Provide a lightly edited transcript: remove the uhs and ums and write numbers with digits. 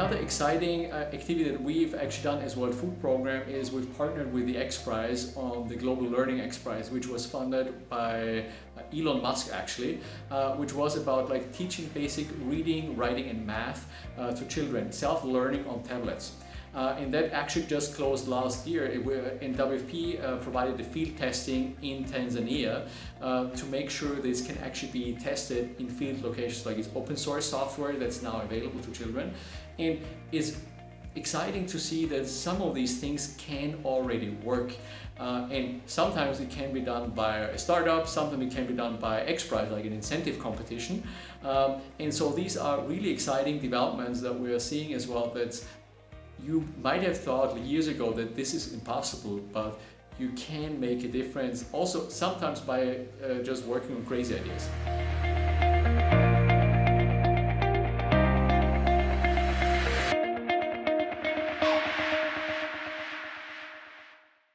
Another exciting activity that we've actually done as World Food Program is we've partnered with the XPrize on the Global Learning XPrize, which was funded by Elon Musk actually, which was about like teaching basic reading, writing and math to children, self-learning on tablets. And that actually just closed last year. And WFP provided the field testing in Tanzania to make sure this can actually be tested in field locations. Like it's open source software that's now available to children, and it's exciting to see that some of these things can already work. And sometimes it can be done by a startup, sometimes it can be done by XPrize, like an incentive competition. And so these are really exciting developments that we are seeing as well, that you might have thought years ago that this is impossible, but you can make a difference also sometimes by just working on crazy ideas.